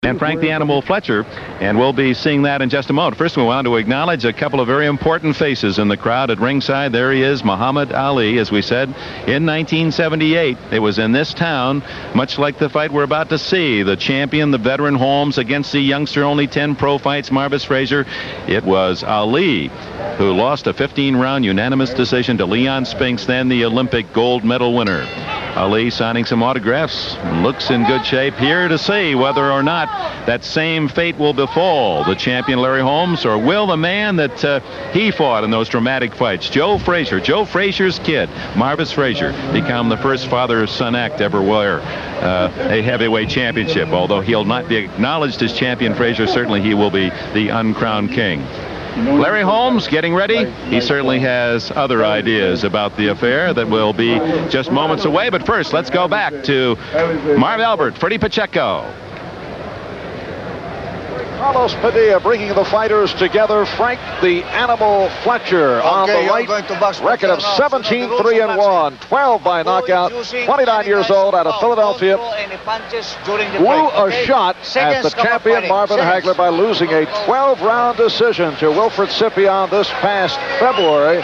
and Frank the Animal Fletcher, and we'll be seeing that in just a moment. First, we want to acknowledge a couple of very important faces in the crowd at ringside. There he is, Muhammad Ali, as we said, in 1978. It was in this town, much like the fight we're about to see, the champion, the veteran Holmes, against the youngster, only 10 pro fights, Marvis Frazier. It was Ali who lost a 15-round unanimous decision to Leon Spinks, then the Olympic gold medal winner. Ali signing some autographs, looks in good shape. Here to see whether or not that same fate will befall the champion Larry Holmes, or will the man that he fought in those dramatic fights, Joe Frazier, Joe Frazier's kid, Marvis Frazier, become the first father-son act to ever wear a heavyweight championship. Although he'll not be acknowledged as champion Frazier, certainly he will be the uncrowned king. Larry Holmes getting ready. He certainly has other ideas about the affair that will be just moments away. But first, let's go back to Marv Albert, Freddie Pacheco. Carlos Padilla bringing the fighters together. Frank the Animal Fletcher on the right. Record of 17-3-1, 12 by knockout. 29 years old, out of Philadelphia. Blew a shot at the champion Marvin Hagler by losing a 12-round decision to Wilfred Scipion this past February.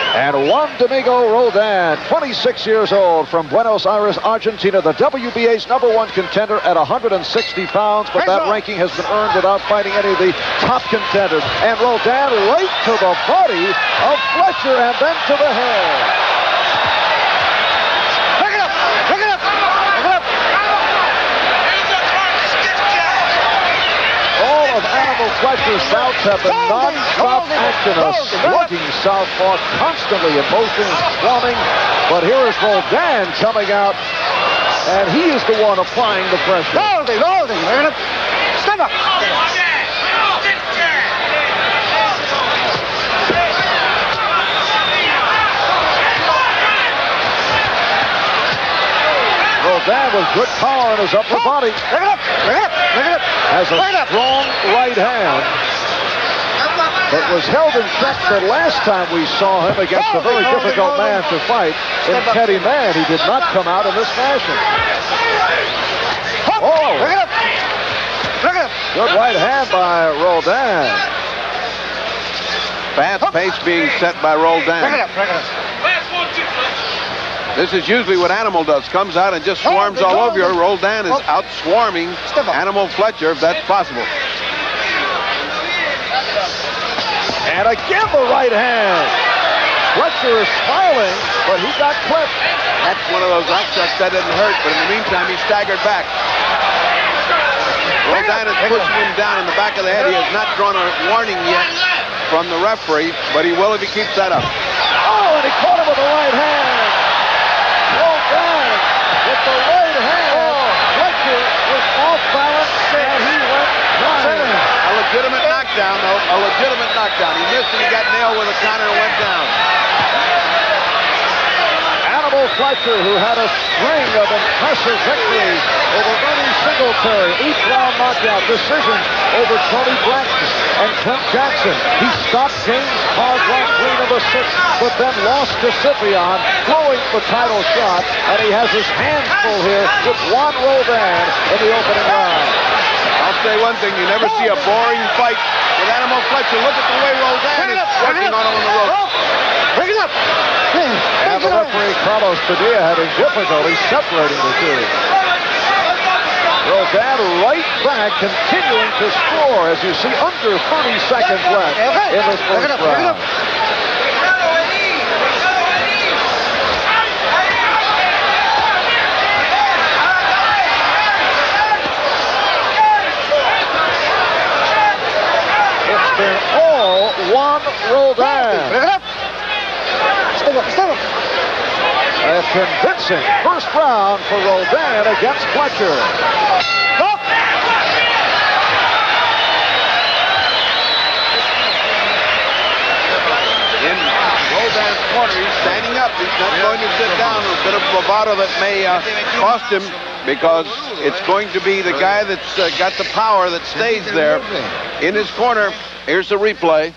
And Juan Domingo Roldan, 26 years old, from Buenos Aires, Argentina, the WBA's #1 contender at 160 pounds, but that ranking has been earned without fighting any of the top contenders. And Roldan right to the body of Fletcher and then to the head. Pick it up! Pick it up! Pick it up! All of Animal Fletcher's bouts have been non-stop action, a slugging southpaw, constantly in motion, swarming. But here is Roldan coming out, and he is the one applying the pressure. Roldan, stand up. Roldan with good power in his upper body. Pick it up! Pick it up! Pick it up! Has a strong right hand, but was held in check the last time we saw him against a very difficult man to fight in Teddy Mann. He did not come out in this fashion. Oh! Pick it up! Pick it up! Good right hand by Roldan. Fast pace being set by Roldan. Pick it up! Pick it up! This is usually what Animal does. Comes out and just swarms all over you. Roldan is out swarming Animal Fletcher, if that's possible. And again the right hand. Fletcher is smiling, but he got clipped. That's one of those upsets that didn't hurt, but in the meantime, he staggered back. Roldan is pushing him down in the back of the head. He has not drawn a warning yet from the referee, but he will if he keeps that up. Oh, and he caught him with the right hand. Roldan with the right hand. Fletcher was off balance, and he went flying. A legitimate knockdown, though. A legitimate knockdown. He missed and he got nailed with a counter and went down. Animal Fletcher, who had a string of impressive victories over Bernie Singletary, 8th-round knockout decisions over Tony Blanton and Clint Jackson. He stopped James Caldwell, Green of the 6th, but then lost to Scipion, blowing the title shot, and he has his hands full here with Juan Roldan in the opening round. I'll say one thing, you never see a boring fight with Animal Fletcher. Look at the way Roldan is working on him on the rope. Bring it up! And the referee, Carlos Padilla, having difficulty separating the two. Roldan right back, continuing to score, as you see, under 30 seconds left in this first round. It's been all Juan Roldan. A convincing first round for Roldan against Fletcher. In Roldan's corner, he's standing up. He's not going to sit down. A bit of bravado that may cost him, because it's going to be the guy that's got the power that stays there in his corner. Here's the replay.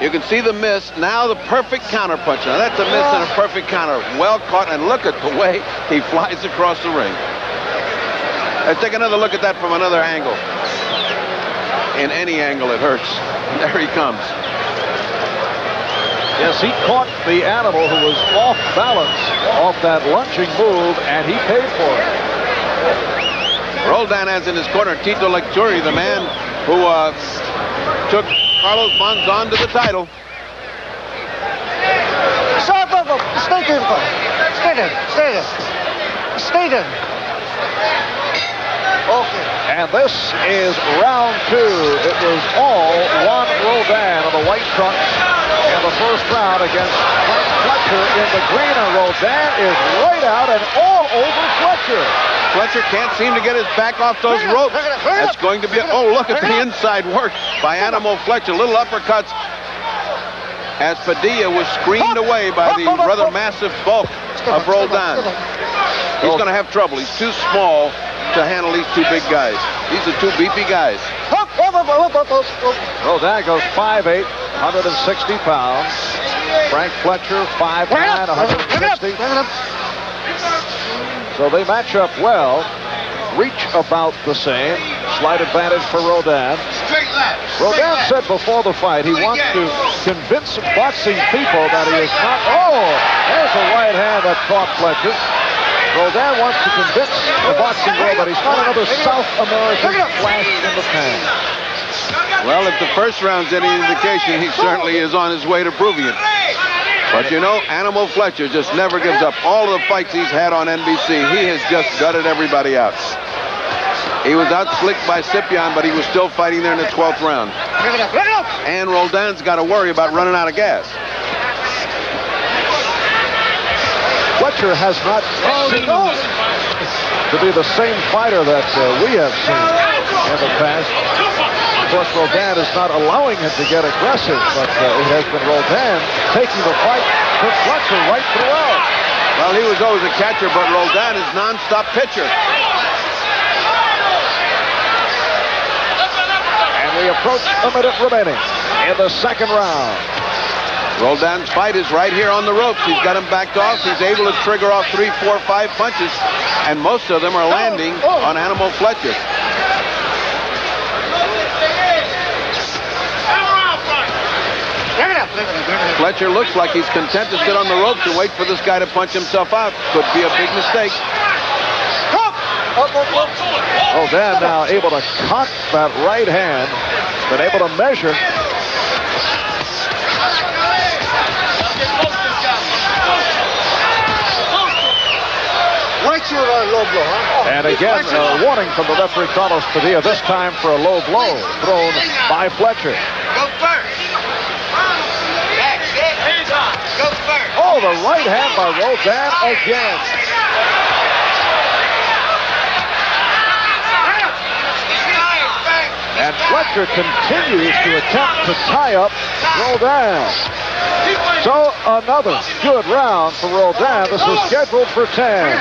You can see the miss. Now the perfect counterpunch. Now that's a miss and a perfect counter. Well caught, and look at the way he flies across the ring. Let's take another look at that from another angle. In any angle, it hurts. There he comes. Yes, he caught the animal who was off balance off that lunging move, and he paid for it. Roldan has in his corner Tito Lecturi, the man who took Carlos Monzon to the title. Stay there. Stay there. Stay there. Stay there. Okay. And this is round 2. It was all Juan Roldan of the white trunks in the first round against Frank Fletcher in the green. And Roldan is right out and all over Fletcher. Fletcher can't seem to get his back off those ropes. That's going to be, oh, look at the inside work by Animal Fletcher. Little uppercuts as Padilla was screened away by the rather massive bulk of Roldan. He's going to have trouble. He's too small to handle these two big guys. These are two beefy guys. Roldan goes 5'8", 160 pounds. Frank Fletcher, 5'9", 160. So they match up well. Reach about the same. Slight advantage for Roldan. Roldan said before the fight he wants to convince boxing people that he is not. Oh, there's a right hand that caught Fletcher. Roldan wants to convince the boxing world that he's not another South American flash in the pan. Well, if the first round's any indication, he certainly is on his way to proving it. But you know, Animal Fletcher just never gives up. All of the fights he's had on NBC, he has just gutted everybody out. He was out-slicked by Scipion, but he was still fighting there in the 12th round. And Roldan's got to worry about running out of gas. Fletcher has not seemed to be the same fighter that we have seen in the past. Of course, Roldan is not allowing him to get aggressive, but it has been Roldan taking the fight to Fletcher right throughout. Well, he was always a catcher, but Roldan is non-stop pitcher. And we approach a minute remaining in the second round. Roldan's fight is right here on the ropes. He's got him backed off. He's able to trigger off 3, 4, 5 punches, and most of them are landing on Animal Fletcher. Fletcher looks like he's content to sit on the ropes and wait for this guy to punch himself out. Could be a big mistake. Roldan now able to cock that right hand, but able to measure. And again, a warning from the referee, Carlos Padilla, this time for a low blow thrown by Fletcher. Go first. That's it. Go first. Oh, the right hand by Roldan again. And Fletcher continues to attempt to tie up Roldan. So another good round for Roldan. This is scheduled for 10.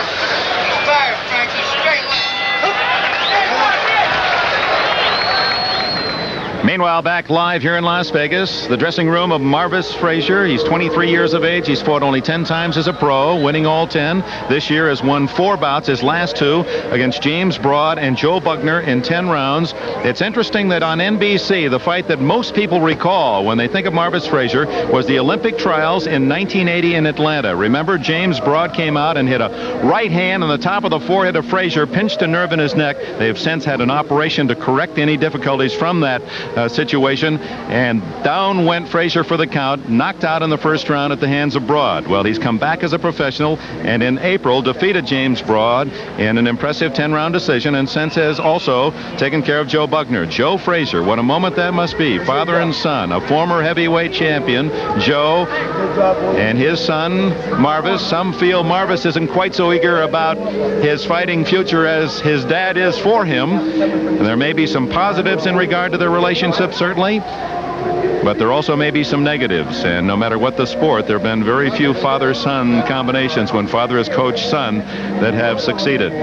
Meanwhile, back live here in Las Vegas, the dressing room of Marvis Frazier. He's 23 years of age. He's fought only 10 times as a pro, winning all 10. This year has won 4 bouts, his last 2 against James Broad and Joe Buckner in 10 rounds. It's interesting that on NBC, the fight that most people recall when they think of Marvis Frazier was the Olympic trials in 1980 in Atlanta. Remember, James Broad came out and hit a right hand on the top of the forehead of Frazier, pinched a nerve in his neck. They have since had an operation to correct any difficulties from that situation, and down went Frazier for the count, knocked out in the first round at the hands of Broad. Well, he's come back as a professional, and in April defeated James Broad in an impressive 10-round decision, and since has also taken care of Joe Buckner. Joe Frazier, what a moment that must be. Father and son, a former heavyweight champion, Joe, and his son, Marvis. Some feel Marvis isn't quite so eager about his fighting future as his dad is for him. And there may be some positives in regard to their relationship, certainly, but there also may be some negatives, and no matter what the sport, there have been very few father-son combinations when father has coached son that have succeeded.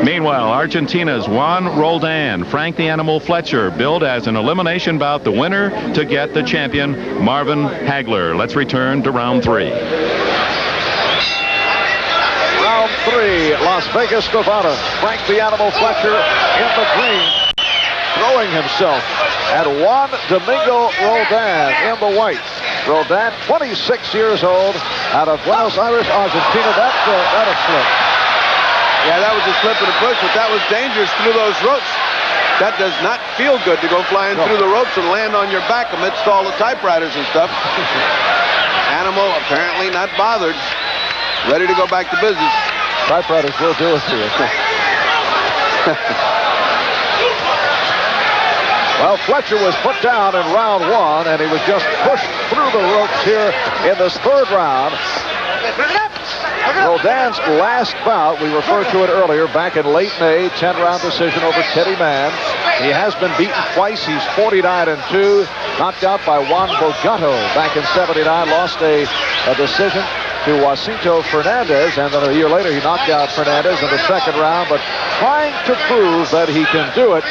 Meanwhile, Argentina's Juan Roldan, Frank the Animal Fletcher, billed as an elimination bout, the winner to get the champion, Marvin Hagler. Let's return to round 3. Round 3, Las Vegas, Nevada. Frank the Animal Fletcher in the green, throwing himself at Juan Domingo Roldan in the white. Roldan, 26 years old, out of Buenos Aires, Argentina. That a slip. Yeah, that was a slip and a push, but that was dangerous through those ropes. That does not feel good to go flying through the ropes and land on your back amidst all the typewriters and stuff. Animal apparently not bothered, ready to go back to business. Typewriters will do it to you. Well, Fletcher was put down in round 1, and he was just pushed through the ropes here in this 3rd round. Roldan's last bout, we referred to it earlier, back in late May, 10-round decision over Teddy Mann. He has been beaten twice. He's 49-2, knocked out by Juan Bogato back in 79, lost a decision to Jacinto Fernandez, and then a year later he knocked out Fernandez in the 2nd round, but trying to prove that he can do it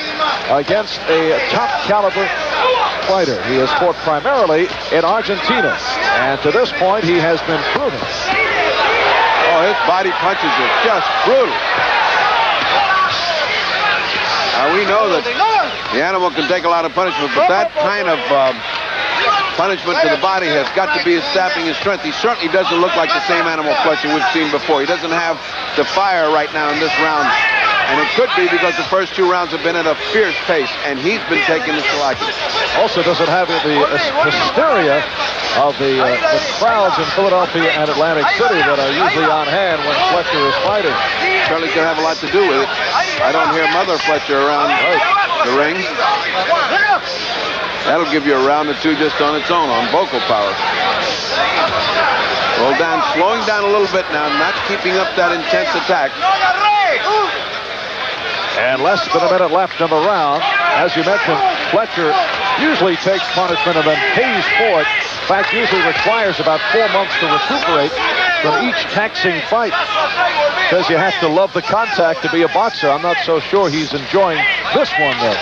against a top caliber fighter. He has fought primarily in Argentina, and to this point he has been proven. Oh, his body punches are just brutal. Now we know that the Animal can take a lot of punishment, but that kind of punishment to the body has got to be sapping his strength. He certainly doesn't look like the same Animal Fletcher we've seen before. He doesn't have the fire right now in this round. And it could be because the first 2 rounds have been at a fierce pace, and he's been taking the shellacking. Also doesn't have the hysteria of the crowds in Philadelphia and Atlantic City that are usually on hand when Fletcher is fighting. Certainly can have a lot to do with it. I don't hear Mother Fletcher around the ring. That'll give you a round or 2 just on its own, on vocal power. Roldan slowing down a little bit now, not keeping up that intense attack. And less than a minute left in the round. As you mentioned, Fletcher usually takes punishment and then pays for it. In fact, usually requires about 4 months to recuperate from each taxing fight. Says you have to love the contact to be a boxer. I'm not so sure he's enjoying this one, though.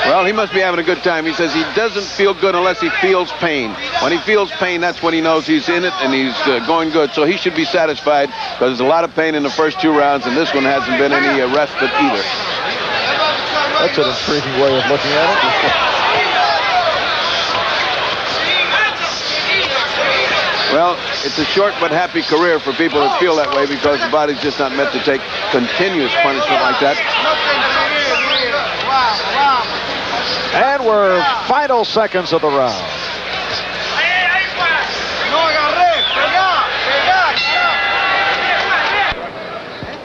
Well, he must be having a good time. He says he doesn't feel good unless he feels pain. When he feels pain, that's when he knows he's in it and he's going good. So he should be satisfied because there's a lot of pain in the first 2 rounds, and this one hasn't been any respite either. That's an intriguing way of looking at it. Well, it's a short but happy career for people that feel that way because the body's just not meant to take continuous punishment like that. And we're final seconds of the round.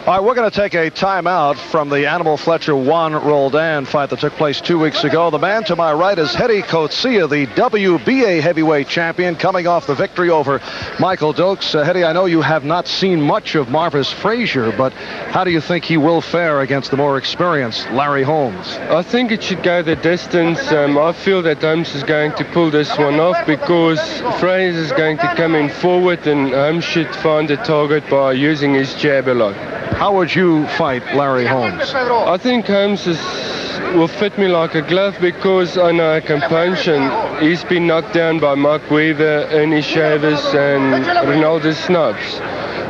All right, we're going to take a timeout from the Animal Fletcher Juan Roldan fight that took place 2 weeks ago. The man to my right is Hedy Coetzee, the WBA heavyweight champion, coming off the victory over Michael Dokes. Hedy, I know you have not seen much of Marvis Frazier, but how do you think he will fare against the more experienced Larry Holmes? I think it should go the distance. I feel that Holmes is going to pull this one off because Frazier is going to come in forward and Holmes should find a target by using his jab a lot. How would you fight Larry Holmes? I think Holmes will fit me like a glove because I know I can punch, and he's been knocked down by Mark Weaver, Ernie Chavez, and Ronaldo Snubs.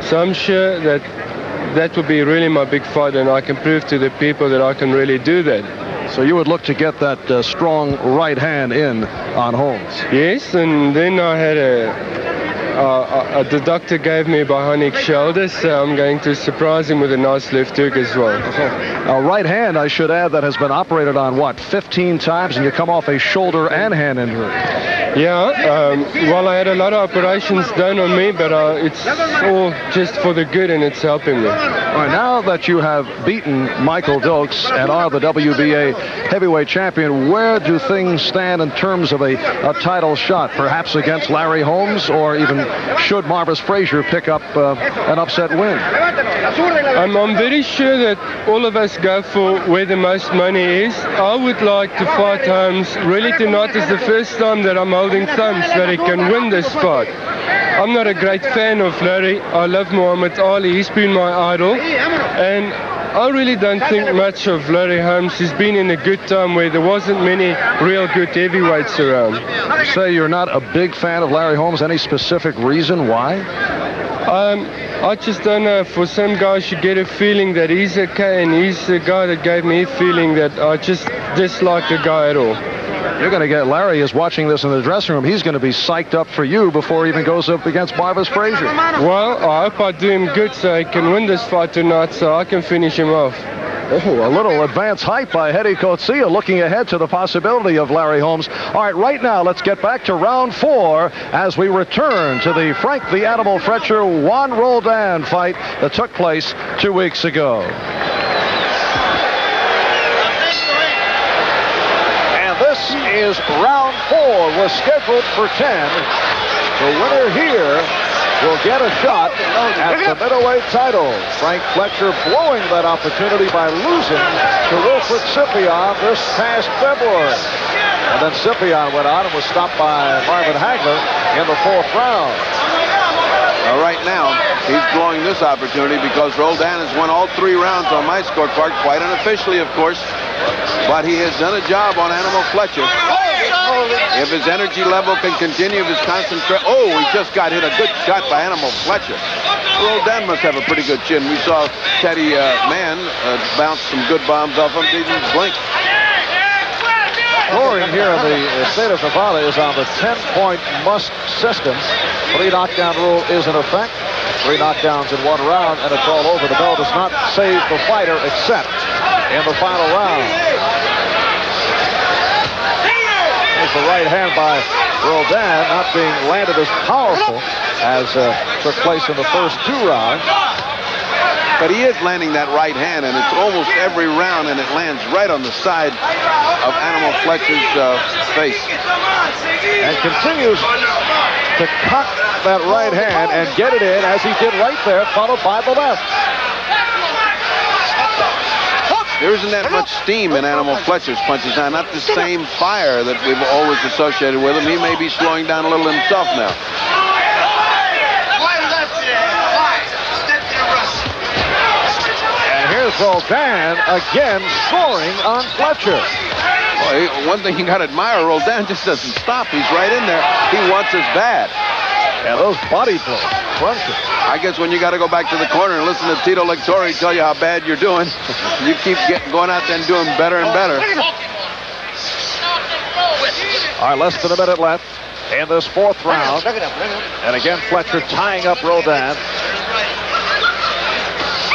So I'm sure that will be really my big fight, and I can prove to the people that I can really do that. So you would look to get that strong right hand in on Holmes? Yes, and then I had the doctor gave me a bionic shoulder, so I'm going to surprise him with a nice left hook as well. A right hand, I should add, that has been operated on, what, 15 times, and you come off a shoulder and hand injury. Yeah, well, I had a lot of operations done on me, but it's all just for the good, and it's helping me. All right, now that you have beaten Michael Dokes and are the WBA heavyweight champion, where do things stand in terms of a title shot? Perhaps against Larry Holmes, or even should Marvis Frazier pick up an upset win? I'm very sure that all of us go for where the most money is. I would like to fight Holmes. Really, tonight is the first time that I'm holding thumbs that he can win this fight. I'm not a great fan of Larry. I love Muhammad Ali. He's been my idol. And I really don't think much of Larry Holmes. He's been in a good time where there wasn't many real good heavyweights around. You say you're not a big fan of Larry Holmes. Any specific reason why? I just don't know. For some guys, you get a feeling that he's okay, and he's the guy that gave me a feeling that I just dislike the guy at all. You're going to get, Larry is watching this in the dressing room. He's going to be psyched up for you before he even goes up against Marvis Frazier. Well, I hope I do him good so he can win this fight tonight so I can finish him off. Oh, a little advance hype by Hedy Coetzee, looking ahead to the possibility of Larry Holmes. All right, right now, let's get back to round 4 as we return to the Frank the Animal Fletcher Juan Roldan fight that took place 2 weeks ago. And this is round 4, was scheduled for 10. The winner here will get a shot at the middleweight title. Frank Fletcher blowing that opportunity by losing to Wilfred Scipion this past February. And then Scipion went on and was stopped by Marvin Hagler in the 4th round. Right now, he's blowing this opportunity because Roldan has won all 3 rounds on my scorecard, quite unofficially, of course. But he has done a job on Animal Fletcher. If his energy level can continue, if his concentration... Oh, he just got hit a good shot by Animal Fletcher. Roldan must have a pretty good chin. We saw Teddy Mann bounce some good bombs off him. He didn't blink. Scoring here in the state of Nevada is on the 10-point must system. 3 knockdown rule is in effect. 3 knockdowns in 1 round, and it's all over. The bell does not save the fighter except in the final round. There's the right hand by Roldan, not being landed as powerful as took place in the first 2 rounds. But he is landing that right hand, and it's almost every round, and it lands right on the side of Animal Fletcher's face. And continues to cock that right hand and get it in, as he did right there, followed by the left. There isn't that much steam in Animal Fletcher's punches now, not the same fire that we've always associated with him. He may be slowing down a little himself now. And here's Roldan again scoring on Fletcher. Well, one thing you got to admire, Roldan just doesn't stop. He's right in there. He wants us bad. And those body blows, crunching. I guess when you got to go back to the corner and listen to Tito Lectori tell you how bad you're doing, you keep going out there and doing better and better. All right, less than a minute left in this 4th round. And again, Fletcher tying up Roldan.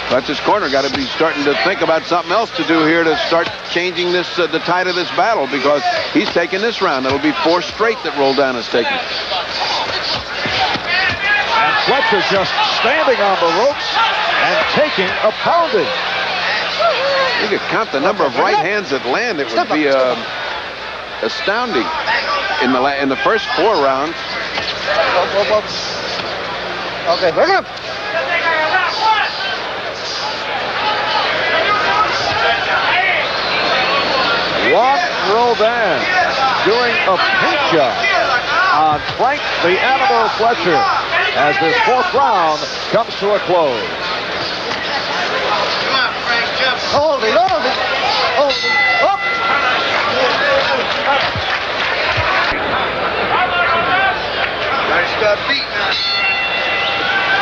Fletcher's corner got to be starting to think about something else to do here to start changing this the tide of this battle, because he's taking this round. It'll be 4 straight that Roldan has taken. And Fletcher just standing on the ropes and taking a pounding. You could count the number of right hands that land. It would be astounding in the first 4 rounds. Okay, bring it up. Juan Roldan doing a paint job on Frank the Animal Fletcher as this 4th round comes to a close. Come on, Frank, jump. Hold it, hold it. Hold it. Up. Nice stuff beating us.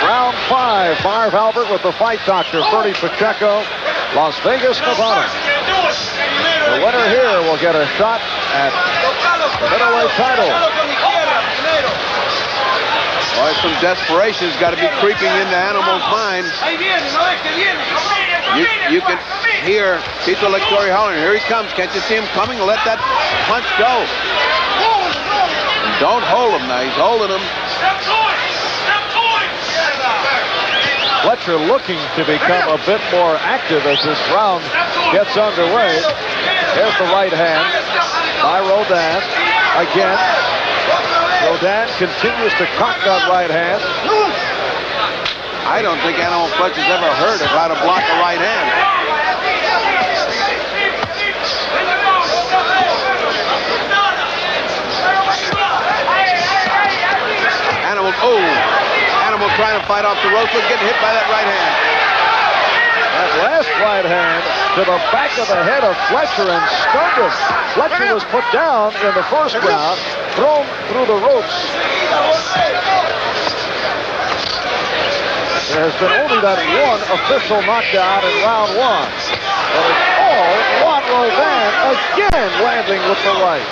Round 5, Marv Albert with the fight doctor, Ferdy Pacheco, Las Vegas, Nevada. The winner here will get a shot at the middleweight title. Boy, some desperation has got to be creeping into Animal's mind. You can hear Tito Lectori hollering, here he comes. Can't you see him coming? Let that punch go. And don't hold him now. He's holding him. Fletcher looking to become a bit more active as this round gets underway. There's the right hand by Roldan. Again, Roldan continues to cock that right hand. I don't think Animal Fletcher's ever heard of how to block a right hand. Animal trying to fight off the ropes, but getting hit by that right hand. That last right hand to the back of the head of Fletcher and stunned him. Fletcher was put down in the first round, thrown through the ropes. There has been only that one official knockdown in round 1. But it's all Juan Roldan again landing with the right.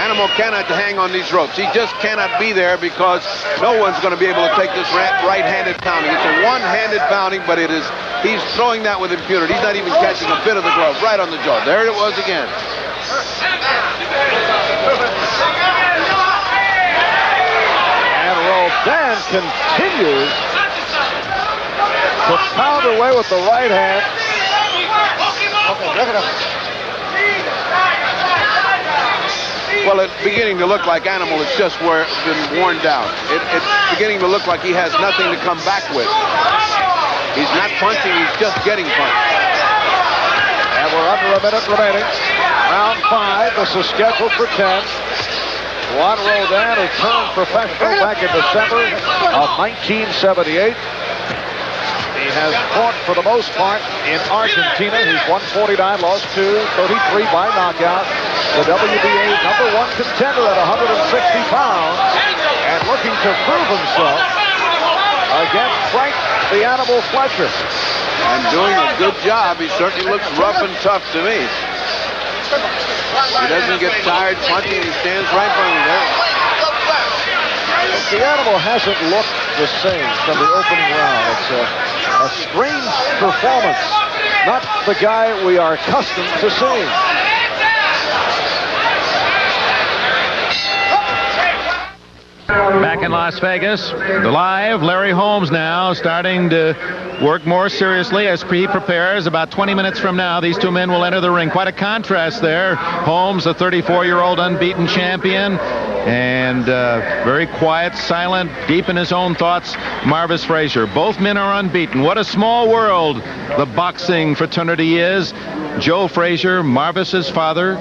Animal cannot hang on these ropes. He just cannot be there because no one's going to be able to take this right-handed pounding. It's a one-handed pounding, but he's throwing that with impunity. He's not even catching a bit of the glove right on the jaw. There it was again. And Roldan continues to pound away with the right hand. Okay, look it up. Well, it's beginning to look like Animal has just been worn down. It's beginning to look like he has nothing to come back with. He's not punching, he's just getting punched. And we're under a minute remaining. Round 5, this is scheduled for 10. Juan Roldan, who turned professional back in December of 1978. He has fought for the most part in Argentina. He's won 49, lost 33 by knockout. The WBA #1 contender at 160 pounds. And looking to prove himself against Frank the Animal Fletcher. And doing a good job. He certainly looks rough and tough to me. He doesn't get tired punching. He stands right by me there. The Animal hasn't looked the same from the opening round. It's a strange performance. Not the guy we are accustomed to seeing. Back in Las Vegas, the live Larry Holmes now starting to work more seriously as he prepares. About 20 minutes from now, these two men will enter the ring. Quite a contrast there. Holmes, a 34-year-old unbeaten champion, and very quiet, silent, deep in his own thoughts, Marvis Frazier. Both men are unbeaten. What a small world the boxing fraternity is. Joe Frazier, Marvis's father,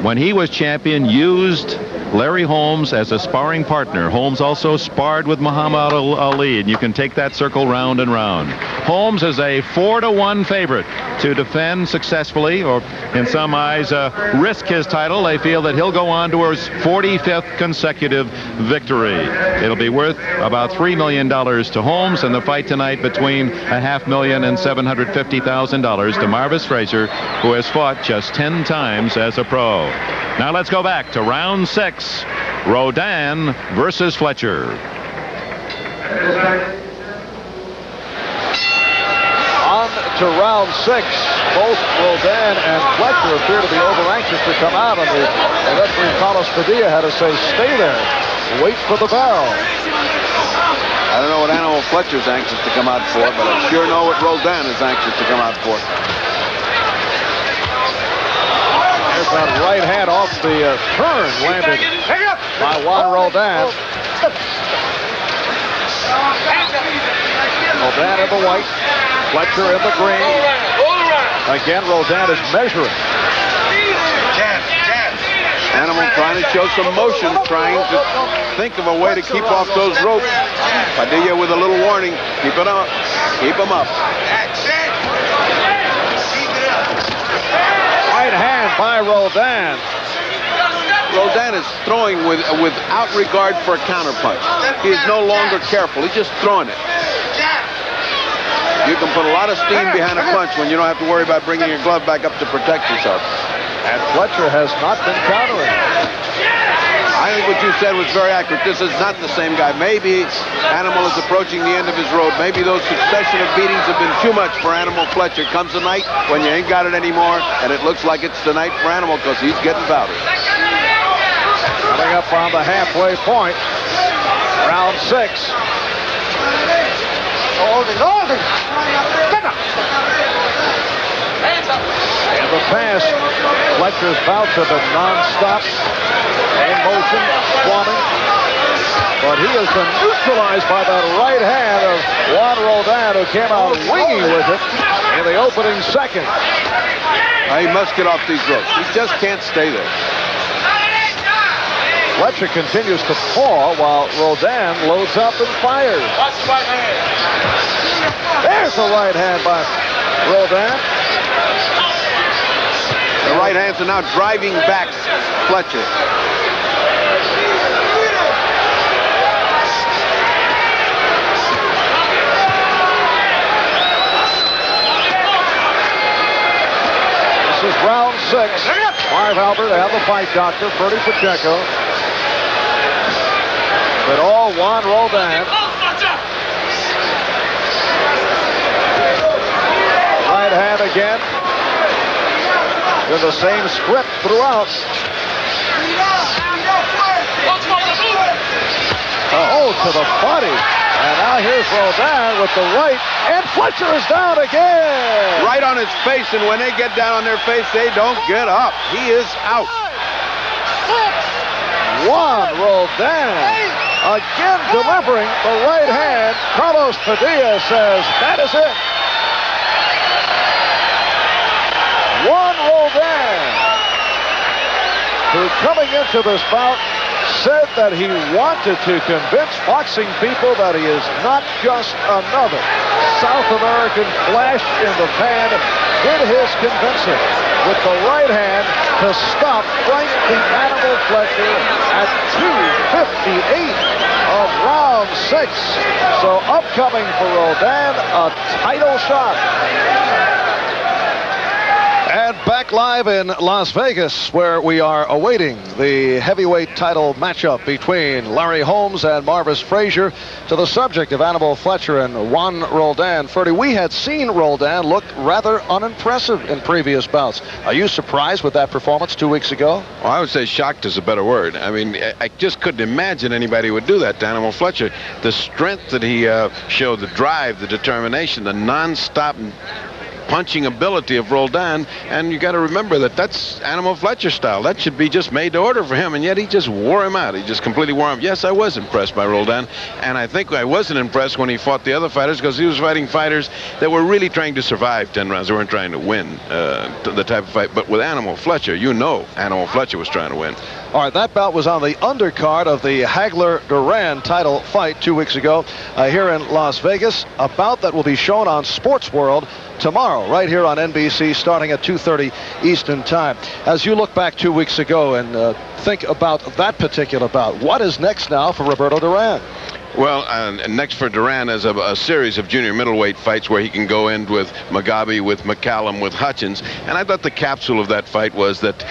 when he was champion, used Larry Holmes as a sparring partner. Holmes also sparred with Muhammad Ali, and you can take that circle round and round. Holmes is a 4-1 favorite to defend successfully, or in some eyes, risk his title. They feel that he'll go on to his 45th consecutive victory. It'll be worth about $3 million to Holmes, and the fight tonight between $500,000 and $750,000 to Marvis Frazier, who has fought just 10 times as a pro. Now let's go back to round 6. Roldan versus Fletcher. On to round 6. Both Roldan and Fletcher appear to be over-anxious to come out, and the referee Carlos Padilla had to say, stay there, wait for the bell. I don't know what Animal Fletcher's anxious to come out for, but I sure know what Roldan is anxious to come out for. There's that right hand off the turn landed by Juan Roldan. Roldan in the white, Fletcher in the green. Again, Roldan is measuring. Animal trying to show some motion, trying to think of a way to keep off those ropes. Padilla with a little warning. Keep it up. Keep them up. Right hand by Roldan. Roldan is throwing without regard for a counterpunch. He is no longer careful. He's just throwing it. You can put a lot of steam behind a punch when you don't have to worry about bringing your glove back up to protect yourself. And Fletcher has not been countering. I think what you said was very accurate. This is not the same guy. Maybe Animal is approaching the end of his road. Maybe those succession of beatings have been too much for Animal Fletcher. Comes a night when you ain't got it anymore, and it looks like it's the night for Animal because he's getting powdered. Coming up on the halfway point, round 6. Hold it. In the past, Fletcher's bouts have been non-stop, in motion, squatting. But he has been neutralized by that right hand of Juan Roldan, who came out winging with it in the opening second. He must get off these ropes. He just can't stay there. Fletcher continues to paw while Roldan loads up and fires. There's the right hand by Roldan. The right hands are now driving back Fletcher. round 6. Marv Albert and the fight doctor, Bertie Pacheco. But all Juan Roldan. Right hand again. In the same script throughout. To the body. And now here's Roldan with the right. And Fletcher is down again. Right on his face, and when they get down on their face, they don't get up. He is out. Juan Roldan again delivering the right hand. Carlos Padilla says that is it. Juan Roldan, who coming into this bout said that he wanted to convince boxing people that he is not just another South American flash in the pan, did his convincing with the right hand to stop Frank the Animal Fletcher at 2:58 of round 6. So upcoming for Roldan, a title shot. And back live in Las Vegas, where we are awaiting the heavyweight title matchup between Larry Holmes and Marvis Frazier, to the subject of Animal Fletcher and Juan Roldan. Ferdy, we had seen Roldan look rather unimpressive in previous bouts. Are you surprised with that performance 2 weeks ago? Well, I would say shocked is a better word. I mean, I just couldn't imagine anybody would do that to Animal Fletcher. The strength that he showed, the drive, the determination, the non-stop punching ability of Roldan, and you got to remember that that's Animal Fletcher style. That should be just made to order for him, and yet he just wore him out. He just completely wore him. Yes, I was impressed by Roldan, and I think I wasn't impressed when he fought the other fighters, because he was fighting fighters that were really trying to survive 10 rounds. They weren't trying to win the type of fight. But with Animal Fletcher, you know Animal Fletcher was trying to win. All right, that bout was on the undercard of the Hagler-Duran title fight 2 weeks ago here in Las Vegas. A bout that will be shown on Sports World tomorrow, right here on NBC, starting at 2:30 Eastern Time. As you look back 2 weeks ago and think about that particular bout, what is next now for Roberto Duran? Well, next for Duran is a series of junior middleweight fights where he can go in with Mugabe, with McCallum, with Hutchins. And I thought the capsule of that fight was that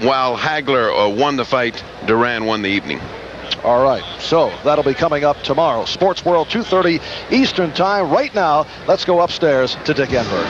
while Hagler won the fight, Duran won the evening. All right, so that'll be coming up tomorrow. Sports World, 2:30 Eastern Time. Right now, let's go upstairs to Dick Enberg.